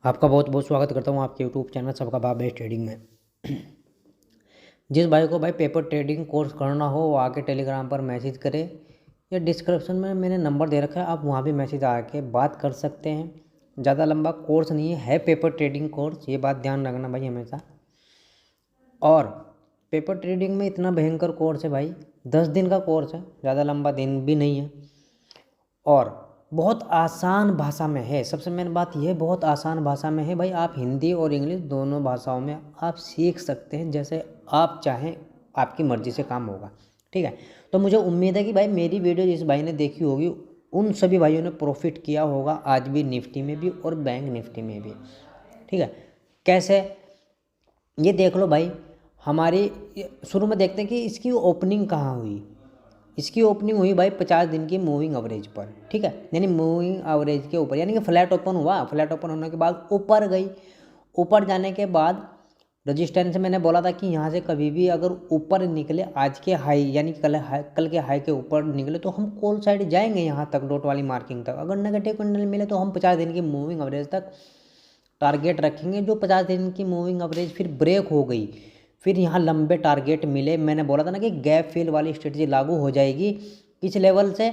आपका बहुत बहुत स्वागत करता हूँ आपके यूट्यूब चैनल सबका भाव बेस्ट ट्रेडिंग में। जिस भाई को भाई पेपर ट्रेडिंग कोर्स करना हो वो आके टेलीग्राम पर मैसेज करे या डिस्क्रिप्शन में मैंने नंबर दे रखा है, आप वहाँ भी मैसेज आके बात कर सकते हैं। ज़्यादा लंबा कोर्स नहीं है पेपर ट्रेडिंग कोर्स, ये बात ध्यान रखना भाई हमेशा। और पेपर ट्रेडिंग में इतना भयंकर कोर्स है भाई, 10 दिन का कोर्स है, ज़्यादा लंबा दिन भी नहीं है और बहुत आसान भाषा में है। सबसे मेन बात यह है, बहुत आसान भाषा में है भाई। आप हिंदी और इंग्लिश दोनों भाषाओं में आप सीख सकते हैं, जैसे आप चाहें, आपकी मर्ज़ी से काम होगा। ठीक है, तो मुझे उम्मीद है कि भाई मेरी वीडियो जिस भाई ने देखी होगी उन सभी भाइयों ने प्रॉफिट किया होगा, आज भी निफ्टी में भी और बैंक निफ्टी में भी। ठीक है, कैसे ये देख लो भाई। हमारी शुरू में देखते हैं कि इसकी ओपनिंग कहाँ हुई। इसकी ओपनिंग हुई भाई 50 दिन की मूविंग एवरेज पर। ठीक है, यानी मूविंग एवरेज के ऊपर, यानी कि फ्लैट ओपन हुआ। फ्लैट ओपन होने के बाद ऊपर गई। ऊपर जाने के बाद रजिस्टेंस मैंने बोला था कि यहाँ से कभी भी अगर ऊपर निकले आज के हाई, यानी कल के हाई के ऊपर निकले तो हम कॉल साइड जाएंगे यहाँ तक, डॉट वाली मार्किंग तक। अगर नेगेटिव कैंडल मिले तो हम 50 दिन की मूविंग एवरेज तक टारगेट रखेंगे। जो 50 दिन की मूविंग एवरेज फिर ब्रेक हो गई, फिर यहाँ लंबे टारगेट मिले। मैंने बोला था ना कि गैप फिल वाली स्ट्रेटजी लागू हो जाएगी किस लेवल से,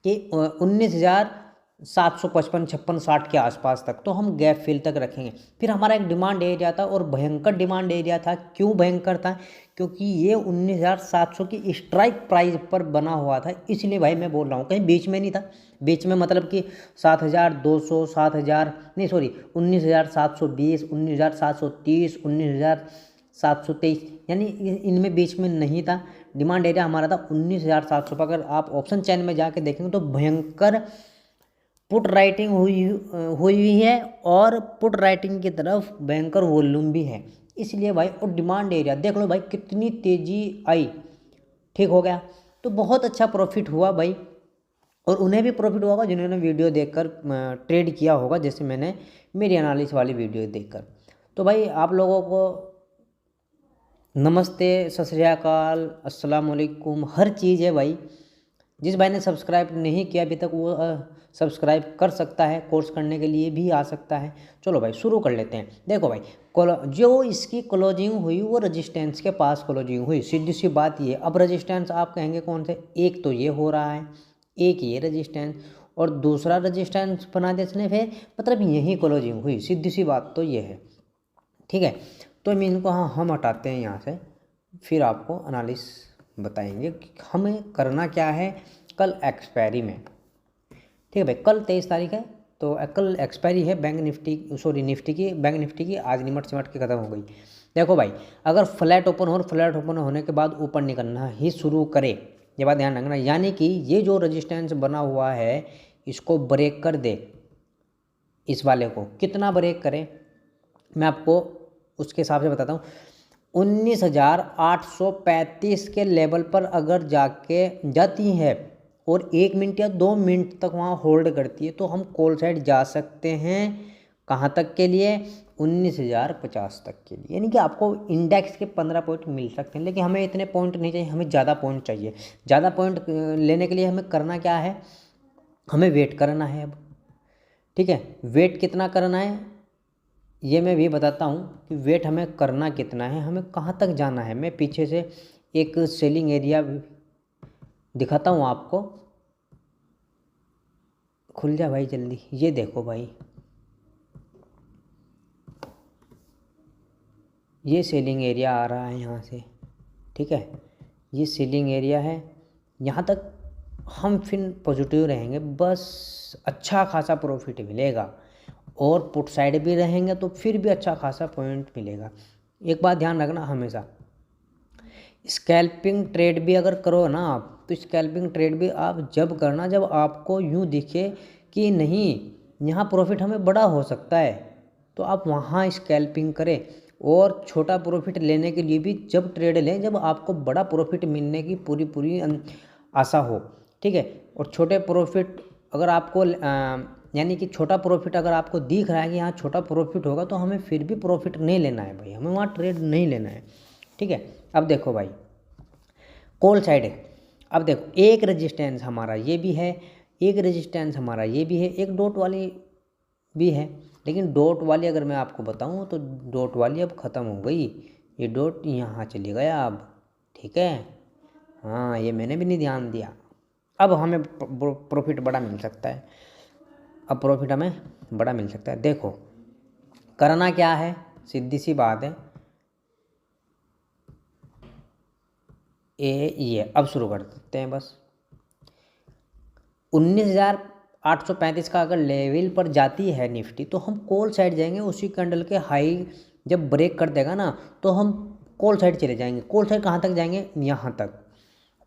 कि 19,755 56 60 के आसपास तक, तो हम गैप फिल तक रखेंगे। फिर हमारा एक डिमांड एरिया था और भयंकर डिमांड एरिया था। क्यों भयंकर था? क्योंकि ये 19,700 की स्ट्राइक प्राइस पर बना हुआ था, इसलिए भाई मैं बोल रहा हूँ, कहीं बीच में नहीं था। बीच में मतलब कि 7,200 7,000 नहीं, सॉरी 19,720 19,730 19,723, यानी इनमें बीच में नहीं था। डिमांड एरिया हमारा था 19,700 पर। अगर आप ऑप्शन चैन में जाके देखेंगे तो भयंकर पुट राइटिंग हुई है और पुट राइटिंग की तरफ भयंकर वॉल्यूम भी है, इसलिए भाई। और डिमांड एरिया देख लो भाई कितनी तेजी आई। ठीक हो गया, तो बहुत अच्छा प्रॉफिट हुआ भाई। और उन्हें भी प्रॉफिट हुआ होगा जिन्होंने वीडियो देखकर ट्रेड किया होगा, जैसे मैंने मेरी एनालिसिस वाली वीडियो देखकर। तो भाई आप लोगों को नमस्ते, सत श्री अकाल, अस्सलाम वालेकुम, हर चीज़ है भाई। जिस भाई ने सब्सक्राइब नहीं किया अभी तक वो सब्सक्राइब कर सकता है, कोर्स करने के लिए भी आ सकता है। चलो भाई शुरू कर लेते हैं। देखो भाई, जो इसकी क्लोजिंग हुई वो रजिस्टेंस के पास क्लोजिंग हुई, सीधी सी बात ये। अब रजिस्टेंस आप कहेंगे कौन से, एक तो ये हो रहा है, एक ये रजिस्टेंस और दूसरा रजिस्टेंस बना देने फिर मतलब यही क्लोजिंग हुई, सीधी सी बात तो ये है। ठीक है, तो इनको हम हटाते हैं यहाँ से, फिर आपको एनालिस बताएंगे कि हमें करना क्या है कल एक्सपायरी में। ठीक है भाई, कल 23 तारीख है, तो कल एक्सपायरी है बैंक निफ्टी, सॉरी निफ्टी की, बैंक निफ्टी की आज निमट सिमट के ख़त्म हो गई। देखो भाई, अगर फ्लैट ओपन हो और फ्लैट ओपन होने के बाद ऊपर निकलना ही शुरू करे, ये बात ध्यान रखना, यानी कि ये जो रजिस्टेंस बना हुआ है इसको ब्रेक कर दे। इस वाले को कितना ब्रेक करे मैं आपको उसके हिसाब से बताता हूँ। 19,835 के लेवल पर अगर जाती है और 1 मिनट या 2 मिनट तक वहाँ होल्ड करती है तो हम कॉल साइड जा सकते हैं। कहाँ तक के लिए? 19,050 तक के लिए, यानी कि आपको इंडेक्स के 15 पॉइंट मिल सकते हैं। लेकिन हमें इतने पॉइंट नहीं चाहिए, हमें ज़्यादा पॉइंट चाहिए। ज़्यादा पॉइंट लेने के लिए हमें करना क्या है, हमें वेट करना है अब। ठीक है, वेट कितना करना है ये मैं भी बताता हूँ कि वेट हमें करना कितना है, हमें कहाँ तक जाना है। मैं पीछे से एक सेलिंग एरिया दिखाता हूँ आपको। खुल जा भाई जल्दी, ये देखो भाई, ये सेलिंग एरिया आ रहा है यहाँ से। ठीक है, ये सेलिंग एरिया है, यहाँ तक हम फिर पॉजिटिव रहेंगे, बस अच्छा खासा प्रॉफिट मिलेगा। और पुट साइड भी रहेंगे तो फिर भी अच्छा खासा पॉइंट मिलेगा। एक बात ध्यान रखना हमेशा, स्कैल्पिंग ट्रेड भी अगर करो ना आप, तो स्कैल्पिंग ट्रेड भी आप जब करना जब आपको यूँ दिखे कि नहीं यहाँ प्रॉफिट हमें बड़ा हो सकता है, तो आप वहाँ स्कैल्पिंग करें। और छोटा प्रॉफिट लेने के लिए भी जब ट्रेड लें जब आपको बड़ा प्रॉफिट मिलने की पूरी आशा हो। ठीक है, और छोटे प्रॉफिट अगर आपको यानी कि छोटा प्रॉफिट अगर आपको दिख रहा है कि यहाँ छोटा प्रॉफिट होगा तो हमें फिर भी प्रॉफिट नहीं लेना है भाई, हमें वहाँ ट्रेड नहीं लेना है। ठीक है, अब देखो भाई कॉल साइड है। अब देखो एक रेजिस्टेंस हमारा ये भी है, एक रेजिस्टेंस हमारा ये भी है, एक डॉट वाली भी है। लेकिन डॉट वाली अगर मैं आपको बताऊं तो डॉट वाली अब ख़त्म हो गई, ये डॉट यहाँ चली गया अब, ठीक है। हाँ, ये मैंने भी नहीं ध्यान दिया। अब हमें प्रॉफिट बड़ा मिल सकता है, अब प्रॉफिट हमें बड़ा मिल सकता है। देखो करना क्या है, सीधी सी बात है, ये अब शुरू कर देते हैं बस। 19,835 का अगर लेवल पर जाती है निफ्टी तो हम कॉल साइड जाएंगे, उसी कैंडल के हाई जब ब्रेक कर देगा ना तो हम कॉल साइड चले जाएंगे। कॉल साइड कहाँ तक जाएंगे, यहाँ तक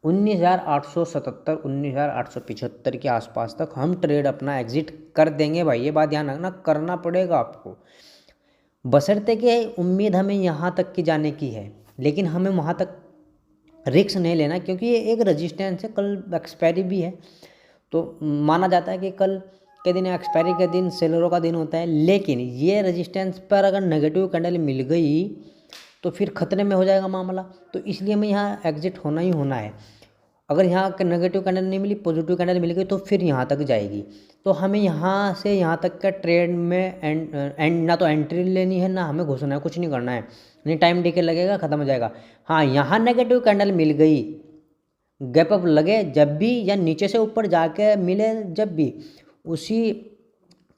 19,877 19,875 के आसपास तक हम ट्रेड अपना एग्जिट कर देंगे भाई, ये बात ध्यान रखना, करना पड़ेगा आपको। बशर्ते कि उम्मीद हमें यहाँ तक की जाने की है, लेकिन हमें वहाँ तक रिस्क नहीं लेना, क्योंकि ये एक रजिस्टेंस है, कल एक्सपायरी भी है। तो माना जाता है कि कल के दिन एक्सपायरी के दिन सेलरों का दिन होता है, लेकिन ये रजिस्टेंस पर अगर नेगेटिव कैंडल मिल गई तो फिर खतरे में हो जाएगा मामला। तो इसलिए हमें यहाँ एग्जिट होना ही होना है। अगर यहाँ नेगेटिव कैंडल नहीं मिली, पॉजिटिव कैंडल मिल गई तो फिर यहाँ तक जाएगी। तो हमें यहाँ से यहाँ तक का ट्रेड में एंड ना तो एंट्री लेनी है, ना हमें घुसना है, कुछ नहीं करना है, नहीं टाइम डीके लगेगा, ख़त्म हो जाएगा। हाँ, यहाँ नेगेटिव कैंडल मिल गई, गैप अप लगे जब भी, या नीचे से ऊपर जाके मिले जब भी, उसी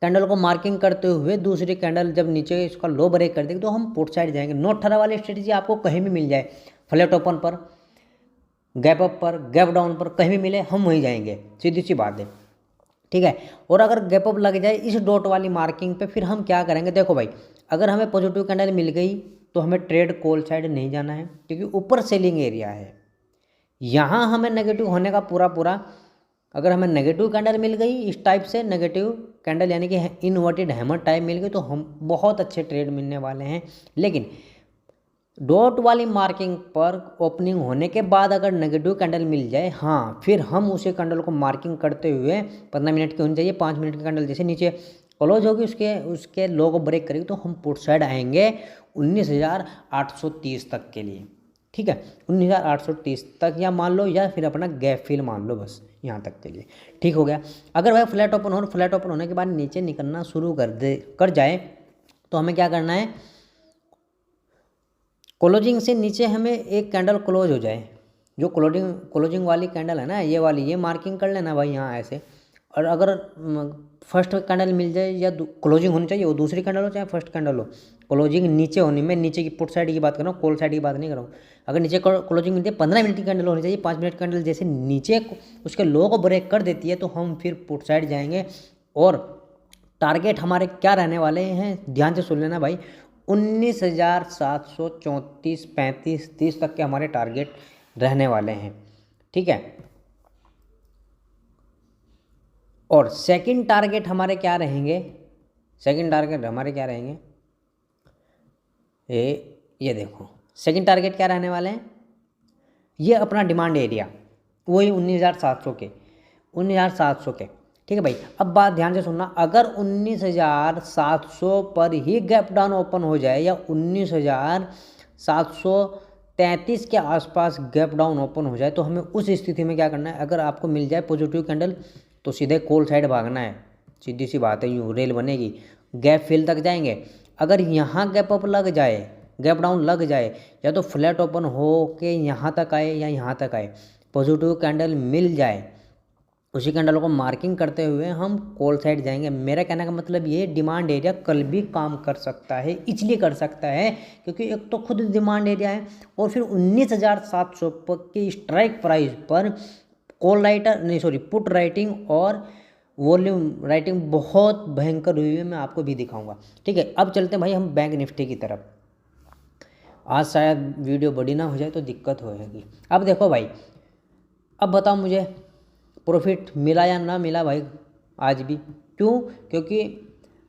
कैंडल को मार्किंग करते हुए दूसरी कैंडल जब नीचे इसका लो ब्रेक कर देगी तो हम पुट साइड जाएंगे। नो 18 वाली स्ट्रेटजी आपको कहीं भी मिल जाए, फ्लैट ओपन पर, गैप अप पर, गैप डाउन पर, कहीं भी मिले हम वहीं जाएंगे, सीधी सी बात है, ठीक है। और अगर गैप अप लग जाए इस डॉट वाली मार्किंग पे, फिर हम क्या करेंगे, देखो भाई, अगर हमें पॉजिटिव कैंडल मिल गई तो हमें ट्रेड कॉल साइड नहीं जाना है, क्योंकि ऊपर सेलिंग एरिया है। यहाँ हमें नेगेटिव होने का पूरा, अगर हमें नेगेटिव कैंडल मिल गई इस टाइप से, नेगेटिव कैंडल यानी कि इनवर्टेड हैमर टाइप मिल गई, तो हम बहुत अच्छे ट्रेड मिलने वाले हैं। लेकिन डॉट वाली मार्किंग पर ओपनिंग होने के बाद अगर नेगेटिव कैंडल मिल जाए, हाँ, फिर हम उसे कैंडल को मार्किंग करते हुए 15 मिनट की होनी चाहिए, 5 मिनट की कैंडल जैसे नीचे क्लोज होगी उसके लो को ब्रेक करेगी तो हम पुट साइड आएंगे 19,830 तक के लिए, ठीक है, 19,830 तक, या मान लो, या फिर अपना गैप फिल मान लो, बस यहाँ तक के लिए, ठीक हो गया। अगर भाई फ्लैट ओपन होने के बाद नीचे निकलना शुरू कर जाए तो हमें क्या करना है, क्लोजिंग से नीचे हमें एक कैंडल क्लोज हो जाए, जो क्लोजिंग वाली कैंडल है ना, ये वाली, ये मार्किंग कर लेना भाई यहाँ ऐसे। और अगर फर्स्ट कैंडल मिल जाए, या क्लोजिंग होनी चाहिए, वो दूसरी कैंडल हो चाहे फर्स्ट कैंडल हो, क्लोजिंग नीचे होनी, मैं नीचे की पुट साइड की बात कर रहा हूँ, कॉल साइड की बात नहीं कर रहा हूँ। अगर नीचे क्लोजिंग मिलती है 15 मिनट की कैंडल होनी चाहिए, 5 मिनट कैंडल जैसे नीचे उसके लो को ब्रेक कर देती है तो हम फिर पुट साइड जाएंगे। और टारगेट हमारे क्या रहने वाले हैं, ध्यान से सुन लेना भाई, 19,734 35 30 तक के हमारे टारगेट रहने वाले हैं, ठीक है। और सेकंड टारगेट हमारे क्या रहेंगे, ये देखो सेकंड टारगेट क्या रहने वाले हैं, ये अपना डिमांड एरिया, वही 19,700 के, ठीक है भाई। अब बात ध्यान से सुनना, अगर 19,700 पर ही गैप डाउन ओपन हो जाए, या 19,733 के आसपास गैप डाउन ओपन हो जाए, तो हमें उस स्थिति में क्या करना है, अगर आपको मिल जाए पॉजिटिव कैंडल तो सीधे कॉल साइड भागना है, सीधी सी बात है, यूँ रेल बनेगी, गैप फिल तक जाएंगे। अगर यहाँ गैप अप लग जाए, गैप डाउन लग जाए, या तो फ्लैट ओपन हो के यहाँ तक आए या यहाँ तक आए, पॉजिटिव कैंडल मिल जाए, उसी कैंडल को मार्किंग करते हुए हम कॉल साइड जाएंगे। मेरा कहने का मतलब ये, डिमांड एरिया कल भी काम कर सकता है, इसलिए कर सकता है क्योंकि एक तो खुद डिमांड एरिया है, और फिर 19,700 की स्ट्राइक प्राइस पर पुट राइटिंग और वॉल्यूम राइटिंग बहुत भयंकर हुई है, मैं आपको भी दिखाऊंगा, ठीक है। अब चलते हैं भाई हम बैंक निफ्टी की तरफ। आज शायद वीडियो बड़ी ना हो जाए तो दिक्कत होगी। अब देखो भाई, अब बताओ मुझे प्रॉफिट मिला या ना मिला भाई आज भी, क्यों, क्योंकि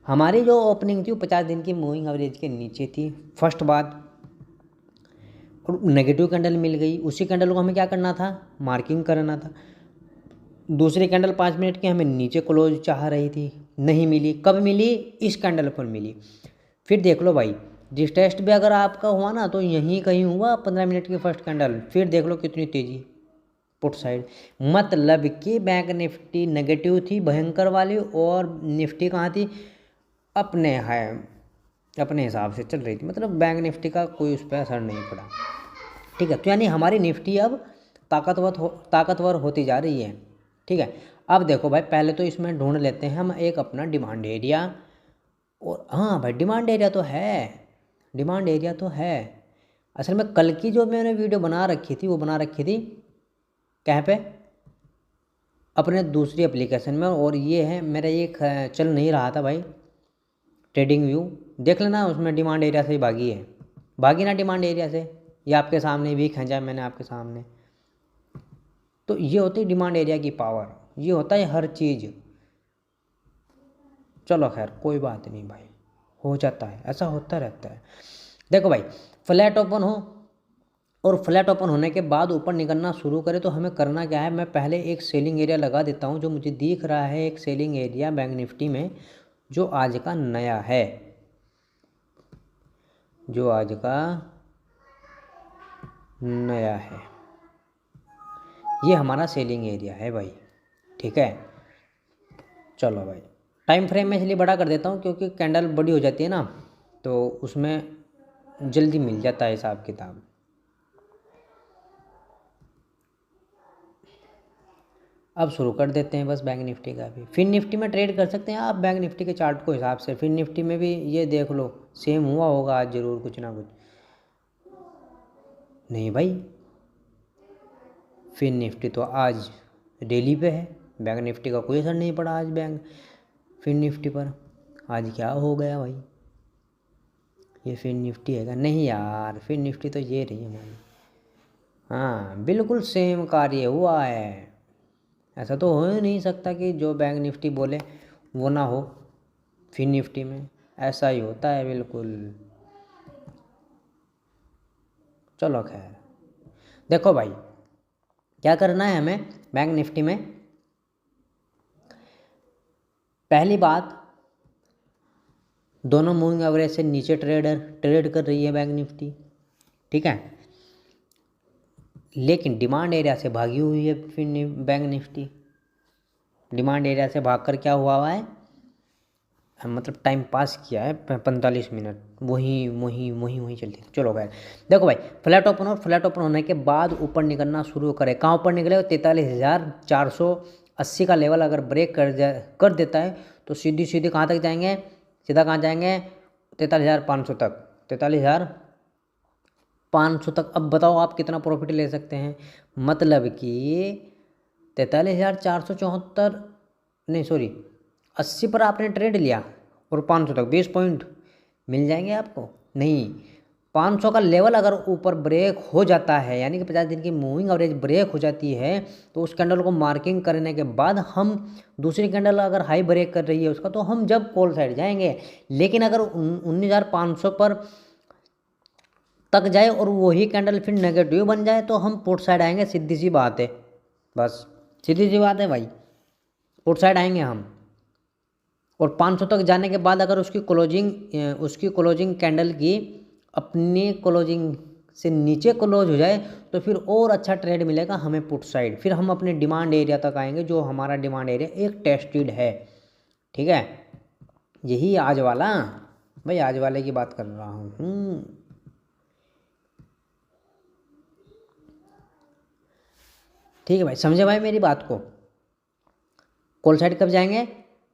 हमारी जो ओपनिंग थी वो 50 दिन की मूविंग एवरेज के नीचे थी, फर्स्ट बात, और नेगेटिव कैंडल मिल गई, उसी कैंडल को हमें क्या करना था, मार्किंग करना था। दूसरी कैंडल 5 मिनट की हमें नीचे क्लोज चाह रही थी, नहीं मिली, कब मिली, इस कैंडल पर मिली। फिर देख लो भाई, जिस टेस्ट भी अगर आपका हुआ ना तो यहीं कहीं हुआ 15 मिनट की फर्स्ट कैंडल, फिर देख लो कितनी तेजी पुट साइड, मतलब कि बैंक निफ्टी नेगेटिव थी भयंकर वाली, और निफ्टी कहाँ थी, अपने है अपने हिसाब से चल रही थी, मतलब बैंक निफ्टी का कोई उस पर असर नहीं पड़ा। ठीक है, तो यानी हमारी निफ्टी अब ताकतवर होती जा रही है। ठीक है, अब देखो भाई, पहले तो इसमें ढूंढ लेते हैं हम एक अपना डिमांड एरिया। और हाँ भाई, डिमांड एरिया तो है, डिमांड एरिया तो है। असल में कल की जो मैंने वीडियो बना रखी थी वो बना रखी थी कहाँ पे, अपने दूसरी एप्लीकेशन में। और ये है मेरा, ये चल नहीं रहा था भाई ट्रेडिंग व्यू, देख लेना, उसमें डिमांड एरिया से ही भागी है, भागी ना डिमांड एरिया से, ये आपके सामने भी खींचा मैंने आपके सामने। तो ये होती है डिमांड एरिया की पावर, ये होता है हर चीज़। चलो खैर कोई बात नहीं भाई, हो जाता है, ऐसा होता रहता है। देखो भाई, फ्लैट ओपन हो और फ्लैट ओपन होने के बाद ऊपर निकलना शुरू करे तो हमें करना क्या है, मैं पहले एक सेलिंग एरिया लगा देता हूँ, जो मुझे दिख रहा है एक सेलिंग एरिया बैंक निफ्टी में, जो आज का नया है, जो आज का नया है, ये हमारा सेलिंग एरिया है भाई। ठीक है, चलो भाई, टाइम फ्रेम में इसलिए बड़ा कर देता हूँ क्योंकि कैंडल बड़ी हो जाती है ना, तो उसमें जल्दी मिल जाता है हिसाब किताब। अब शुरू कर देते हैं बस बैंक निफ्टी का भी। फिन निफ्टी में ट्रेड कर सकते हैं आप बैंक निफ्टी के चार्ट को हिसाब से, फिन निफ्टी में भी ये देख लो सेम हुआ होगा आज ज़रूर कुछ ना कुछ। नहीं भाई, फिन निफ्टी तो आज डेली पे है, बैंक निफ्टी का कोई असर नहीं पड़ा आज फिन निफ्टी पर। आज क्या हो गया भाई, ये फिन निफ्टी है क्या? नहीं यार, फिन निफ्टी तो ये रही हमारी, हाँ बिल्कुल सेम कार्य हुआ है। ऐसा तो हो ही नहीं सकता कि जो बैंक निफ्टी बोले वो ना हो फिन निफ्टी में, ऐसा ही होता है बिल्कुल। चलो खैर, देखो भाई क्या करना है हमें बैंक निफ्टी में। पहली बात, दोनों मूविंग एवरेज से नीचे ट्रेड कर रही है बैंक निफ्टी। ठीक है, लेकिन डिमांड एरिया से भागी हुई है फिर बैंक निफ्टी। डिमांड एरिया से भागकर क्या हुआ है, मतलब टाइम पास किया है 45 मिनट, वही वही वही वही चलती थी। चलो भाई, देखो भाई, फ्लैट ओपन और फ्लैट ओपन होने के बाद ऊपर निकलना शुरू करे, कहाँ ऊपर निकले, 43,480 का लेवल अगर ब्रेक कर देता है तो सीधी सीधी कहाँ तक जाएंगे, सीधा कहाँ जाएंगे, 43,500 तक, 43,500 तक। अब बताओ आप कितना प्रॉफिट ले सकते हैं, मतलब कि 43,474, नहीं सॉरी 80 पर आपने ट्रेड लिया और 500 तक 20 पॉइंट मिल जाएंगे आपको। नहीं, 500 का लेवल अगर ऊपर ब्रेक हो जाता है, यानी कि 50 दिन की मूविंग एवरेज ब्रेक हो जाती है, तो उस कैंडल को मार्किंग करने के बाद हम दूसरी कैंडल अगर हाई ब्रेक कर रही है उसका, तो हम जब कॉल साइड जाएंगे। लेकिन अगर 19,500 पर तक जाए और वही कैंडल फिर नेगेटिव बन जाए तो हम पुट साइड आएंगे, सीधी सी बात है, बस सीधी सी बात है भाई, पुट साइड आएंगे हम। और 500 तक जाने के बाद अगर उसकी क्लोजिंग कैंडल की अपनी क्लोजिंग से नीचे क्लोज हो जाए तो फिर और अच्छा ट्रेड मिलेगा हमें पुट साइड, फिर हम अपने डिमांड एरिया तक आएंगे, जो हमारा डिमांड एरिया एक टेस्टेड है। ठीक है, यही आज वाला, भाई आज वाले की बात कर रहा हूँ। ठीक है भाई, समझे भाई मेरी बात को। कॉल साइड कब जाएंगे,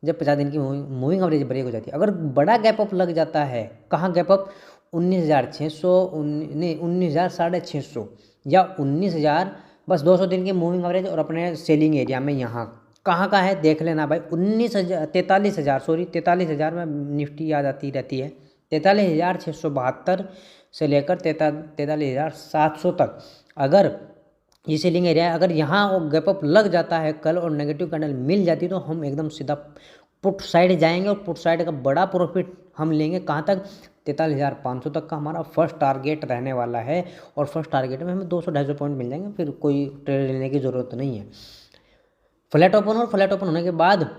जब 50 दिन की मूविंग एवरेज ब्रेक हो जाती है। अगर बड़ा गैप अप लग जाता है, कहाँ गैप अप, 19,600, नहीं 19,650 या 19,000, बस 200 दिन की मूविंग एवरेज और अपने सेलिंग एरिया में यहाँ कहाँ का है देख लेना भाई, 43,000 सॉरी 43,000 में निफ्टी याद आती रहती है, 43,672 से लेकर 43,700 तक अगर ये सेलिंग एरिया है। अगर यहाँ गैप अप लग जाता है कल और नेगेटिव कैंडल मिल जाती तो हम एकदम सीधा पुट साइड जाएंगे और पुट साइड का बड़ा प्रॉफिट हम लेंगे। कहाँ तक, 43,500 तक का हमारा फर्स्ट टारगेट रहने वाला है। और फर्स्ट टारगेट में हमें 200-250 पॉइंट मिल जाएंगे, फिर कोई ट्रेड लेने की ज़रूरत नहीं है। फ्लैट ओपन और फ्लैट ओपन होने के बाद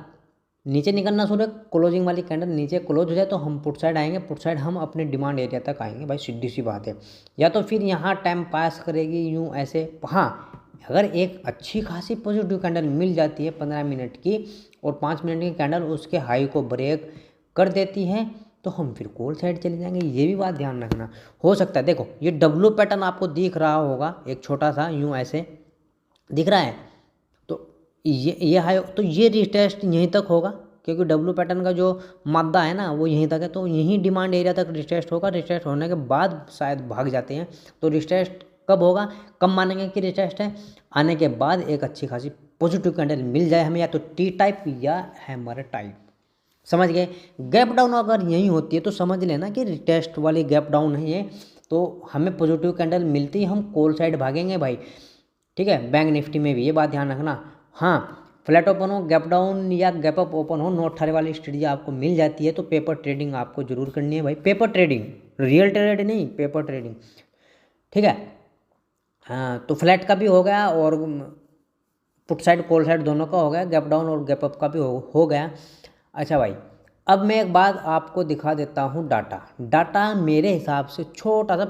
नीचे निकलना शुरू, क्लोजिंग वाली कैंडल नीचे क्लोज हो जाए तो हम पुट साइड आएंगे, पुट साइड हम अपने डिमांड एरिया तक आएंगे भाई, सीधी सी बात है। या तो फिर यहाँ टाइम पास करेगी यूँ ऐसे, हाँ अगर एक अच्छी खासी पॉजिटिव कैंडल मिल जाती है 15 मिनट की और 5 मिनट की कैंडल उसके हाई को ब्रेक कर देती है तो हम फिर कॉल साइड चले जाएंगे। ये भी बात ध्यान रखना। हो सकता है देखो ये डब्लू पैटर्न आपको दिख रहा होगा, एक छोटा सा यूँ ऐसे दिख रहा है, तो ये हाई, तो ये रिटेस्ट यहीं तक होगा क्योंकि डब्लू पैटर्न का जो मादा है ना वो यहीं तक है, तो यहीं डिमांड एरिया तक रिटेस्ट होगा। रिटेस्ट होने के बाद शायद भाग जाते हैं। तो रिटेस्ट कब होगा, कब मानेंगे कि रिटेस्ट है, आने के बाद एक अच्छी खासी पॉजिटिव कैंडल मिल जाए हमें, या तो टी टाइप या हैमर टाइप, समझ गए। गैप डाउन अगर यहीं होती है तो समझ लेना कि रिटेस्ट वाली गैप डाउन है ये, तो हमें पॉजिटिव कैंडल मिलती ही हम कॉल साइड भागेंगे भाई, ठीक है। बैंक निफ्टी में भी ये बात ध्यान रखना। हाँ, फ्लैट ओपन हो, गैप डाउन या गैप अप ओपन हो, नो 18 वाली स्ट्रेटजी आपको मिल जाती है तो पेपर ट्रेडिंग आपको जरूर करनी है भाई। पेपर ट्रेडिंग, रियल ट्रेड नहीं, पेपर ट्रेडिंग, ठीक है। हाँ, तो फ्लैट का भी हो गया और पुट साइड कॉल साइड दोनों का हो गया, गैप डाउन और गैप अप का भी हो गया। अच्छा भाई, अब मैं एक बात आपको दिखा देता हूँ। डाटा मेरे हिसाब से छोटा सा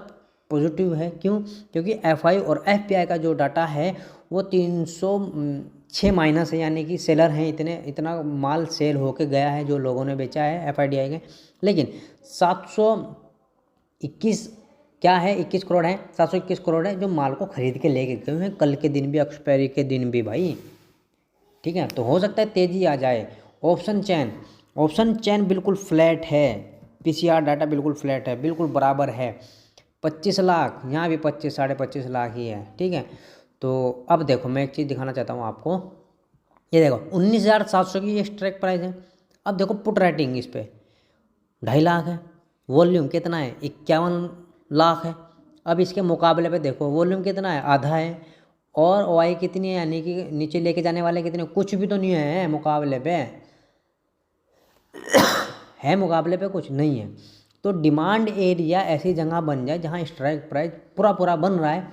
पॉजिटिव है। क्यों? क्योंकि एफआई और एफपीआई का जो डाटा है वो 306 माइनस है, यानी कि सेलर हैं, इतना माल सेल होके गया है जो लोगों ने बेचा है एफआईडीआई के। लेकिन 721 क्या है, 21 करोड़ है, 721 करोड़ है जो माल को खरीद के लेके गए हैं कल के दिन भी, एक्सपायरी के दिन भी भाई, ठीक है। तो हो सकता है तेज़ी आ जाए। ऑप्शन चैन बिल्कुल फ्लैट है, पीसीआर डाटा बिल्कुल फ्लैट है, बिल्कुल बराबर है। 25 लाख, यहाँ भी 25 साढ़े 25 लाख ही है, ठीक है। तो अब देखो मैं एक चीज़ दिखाना चाहता हूँ आपको। ये देखो 19,700 की ये स्ट्राइक प्राइस है। अब देखो पुट राइटिंग इस पर 2.5 लाख है, वॉल्यूम कितना है, 51 लाख है। अब इसके मुकाबले पे देखो वॉल्यूम कितना है, आधा है, और ओआई कितनी है, यानी कि नीचे लेके जाने वाले कितने, कुछ भी तो नहीं है मुकाबले पे, है मुकाबले पे कुछ नहीं है। तो डिमांड एरिया ऐसी जगह बन जाए जहाँ स्ट्राइक प्राइस पूरा बन रहा है,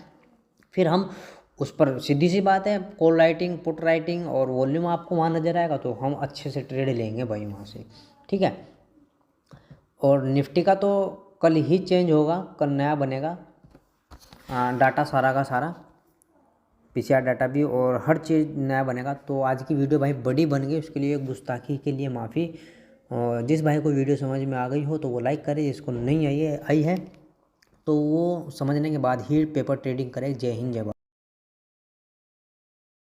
फिर हम उस पर, सीधी सी बात है, कॉल राइटिंग पुट राइटिंग और वॉल्यूम आपको वहाँ नज़र आएगा तो हम अच्छे से ट्रेड लेंगे भाई वहाँ से, ठीक है। और निफ्टी का तो कल ही चेंज होगा, कल नया बनेगा डाटा सारा का सारा, पीसीआर डाटा भी और हर चीज़ नया बनेगा। तो आज की वीडियो भाई बड़ी बन गई, उसके लिए गुस्ताखी के लिए माफ़ी। और जिस भाई को वीडियो समझ में आ गई हो तो वो लाइक करे, जिसको नहीं आई है तो वो समझने के बाद ही पेपर ट्रेडिंग करे। जय हिंद, जय भारत।